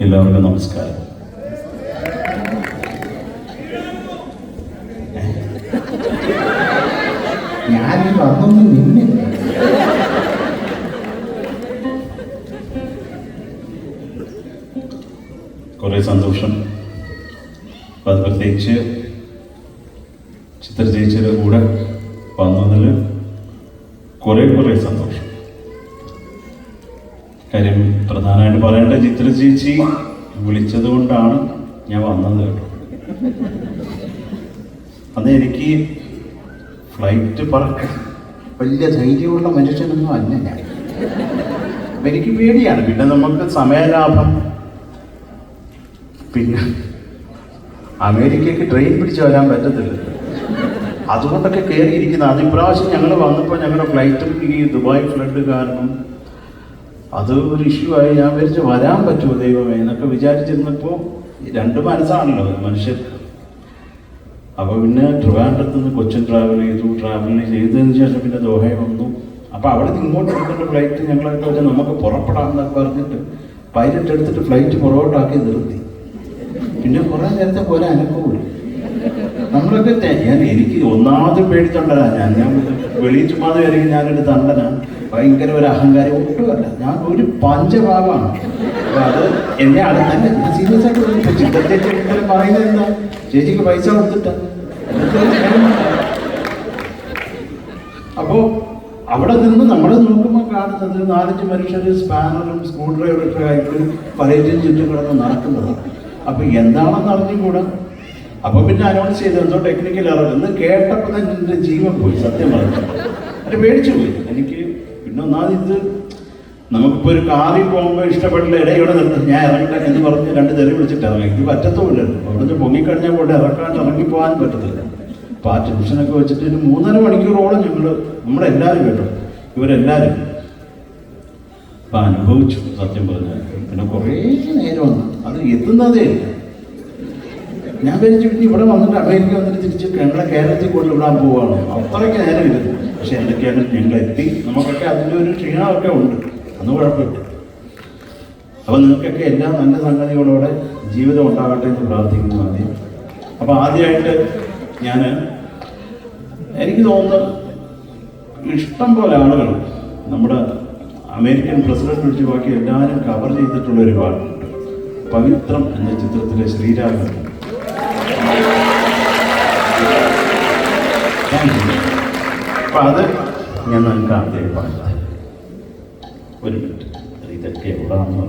എല്ലാവർക്കും നമസ്കാരം. ഞാനീ വന്നൊന്നും നിന്നില്ല. കുറേ സന്തോഷം. അത് പ്രത്യേകിച്ച് ചിത്ര ചേച്ചിയുടെ കൂടെ വന്നതിൽ കുറേ സന്തോഷം. കാര്യം പ്രധാനമായിട്ട് പറയേണ്ട, ചിത്ര ചേച്ചി വിളിച്ചത് കൊണ്ടാണ് ഞാൻ വന്നത് കേട്ടോ. അന്ന് എനിക്ക് ഫ്ലൈറ്റ് പറക്കാൻ വലിയ ധൈര്യമുള്ള മനുഷ്യനൊന്നും അല്ല ഞാൻ. എനിക്ക് പേടിയാണ്. പിന്നെ നമുക്ക് സമയലാഭം, പിന്നെ അമേരിക്കയ്ക്ക് ട്രെയിൻ പിടിച്ച് വരാൻ പറ്റത്തില്ല. അതുകൊണ്ടൊക്കെ കയറിയിരിക്കുന്നത്. അത് ഇപ്രാവശ്യം ഞങ്ങൾ വന്നപ്പോൾ ഞങ്ങളുടെ ഫ്ലൈറ്റും ഈ ദുബായ് ഫ്ലഡ് കാരണം അത് ഒരു ഇഷ്യൂ ആയി. ഞാൻ വിചാരിച്ച് വരാൻ പറ്റുമോ ദൈവമേ എന്നൊക്കെ വിചാരിച്ചിരുന്നപ്പോൾ രണ്ട് മനസ്സാണല്ലോ മനുഷ്യർക്ക്. അപ്പോൾ പിന്നെ ട്രിവാൻഡ്രത്ത് നിന്ന് കൊച്ചിൻ ട്രാവൽ ചെയ്തതിന് ശേഷം പിന്നെ ദോഹയിൽ വന്നു. അപ്പോൾ അവിടെ നിന്ന് ഇങ്ങോട്ട് എടുക്കേണ്ട ഫ്ലൈറ്റ് ഞങ്ങളൊക്കെ വെച്ചാൽ നമുക്ക് പുറപ്പെടാമെന്നൊക്കെ പറഞ്ഞിട്ട് പൈലറ്റ് എടുത്തിട്ട് ഫ്ലൈറ്റ് പുറകോട്ടാക്കി നിർത്തി. പിന്നെ കുറേ നേരത്തെ പോലെ അനക്കവുള്ളൂ. നമ്മളൊക്കെ എനിക്ക് ഒന്നാമത് പേടിത്തൊണ്ടനാ ഞാൻ വെളിയിൽ ചുമ്മാതെ വരികയും ഞാനൊരു തണ്ടനാണ്. ഭയങ്കര ഒരു അഹങ്കാരം ഒട്ടുമല്ല. ഞാൻ ഒരു പഞ്ചഭാവമാണ്. അപ്പോൾ അത് എന്നെ തന്നെ സീരിയസ് ആയിട്ട് ചിത്രത്തേക്ക് പറയുന്നത് എന്താ, ചേച്ചിക്ക് പൈസ കൊടുത്തിട്ടാ. അപ്പോൾ അവിടെ നിന്ന് നമ്മൾ നോക്കുമ്പോൾ കാണുന്നത് 4-5 മനുഷ്യർ സ്പാനറും സ്ക്രൂ ഡ്രൈവറൊക്കെ ആയിട്ട് പലയിലും ചുറ്റും കിടന്ന് നടക്കുന്നതാണ്. അപ്പോൾ എന്താണെന്ന് അറിഞ്ഞുകൂടാ. അപ്പോൾ പിന്നെ അനൗൺസ് ചെയ്ത് എന്തോ ടെക്നിക്കൽ എറർ എന്ന് കേട്ടപ്പോൾ തന്നെ എൻ്റെ ജീവൻ പോയി. സത്യം പറഞ്ഞു അത് പേടിച്ചു പോയി എനിക്ക്. പിന്നെ ഒന്നാമത് ഇത് നമുക്കിപ്പോൾ ഒരു കാറിൽ പോകുമ്പോൾ ഇഷ്ടപ്പെട്ടില്ല, ഇവിടെ നിർത്തും, ഞാൻ ഇറങ്ങട്ടെ എന്ന് പറഞ്ഞ് 2 തെറി വിളിച്ചിട്ട് ഇറങ്ങി. ഇത് പറ്റത്തുമില്ലല്ലോ. അവിടുന്ന് പൊങ്ങിക്കഴിഞ്ഞാൽ കൊണ്ട് ഇറങ്ങിപ്പോകാൻ പറ്റത്തില്ല. അപ്പോൾ ആ ടെൻഷനൊക്കെ വെച്ചിട്ട് ഒരു 3.5 മണിക്കൂറോളം നമ്മളെല്ലാവരും കേട്ടോ, ഇവരെല്ലാവരും അപ്പം അനുഭവിച്ചു സത്യം പറഞ്ഞാൽ. പിന്നെ കുറേ നേരമാണ് അത് എത്തുന്നതേ ഇല്ല. ഞാൻ വിചാരിച്ചു പിന്നെ ഇവിടെ വന്നിട്ട് അമേരിക്ക വന്നിട്ട് തിരിച്ച് ഞങ്ങളെ കേരളത്തിൽ കൊണ്ടുവിടാൻ പോവുകയാണ്. അത്രയ്ക്ക് നേരം ഇരുന്നു. പക്ഷെ എന്തൊക്കെയാണ് ഞങ്ങളെത്തി. നമുക്കൊക്കെ അതിൻ്റെ ഒരു ക്ഷീണമൊക്കെ ഉണ്ട്, അന്ന് കുഴപ്പമില്ല. അപ്പോൾ നിങ്ങൾക്കൊക്കെ എല്ലാ നല്ല സംഗതികളോടെ ജീവിതം ഉണ്ടാകട്ടെ എന്ന് പ്രാർത്ഥിക്കുന്നു ആദ്യം. അപ്പോൾ ആദ്യമായിട്ട് എനിക്ക് തോന്നുന്നു ഇഷ്ടം പോലെ ആളുകൾ നമ്മുടെ അമേരിക്കൻ പ്രസിഡന്റ് ഒഴിച്ച് ബാക്കി എല്ലാവരും കവർ ചെയ്തിട്ടുള്ള ഒരു പാട്ടുണ്ട്, പവിത്രം എന്ന ചിത്രത്തിലെ ശ്രീരാമൻ. അപ്പം അത് ഞാൻ നിങ്ങൾക്ക് ആദ്യമായി പാടാം. ഒരു മിനിറ്റ്, ഇതൊക്കെ എവിടെയാണെന്ന് പറഞ്ഞു.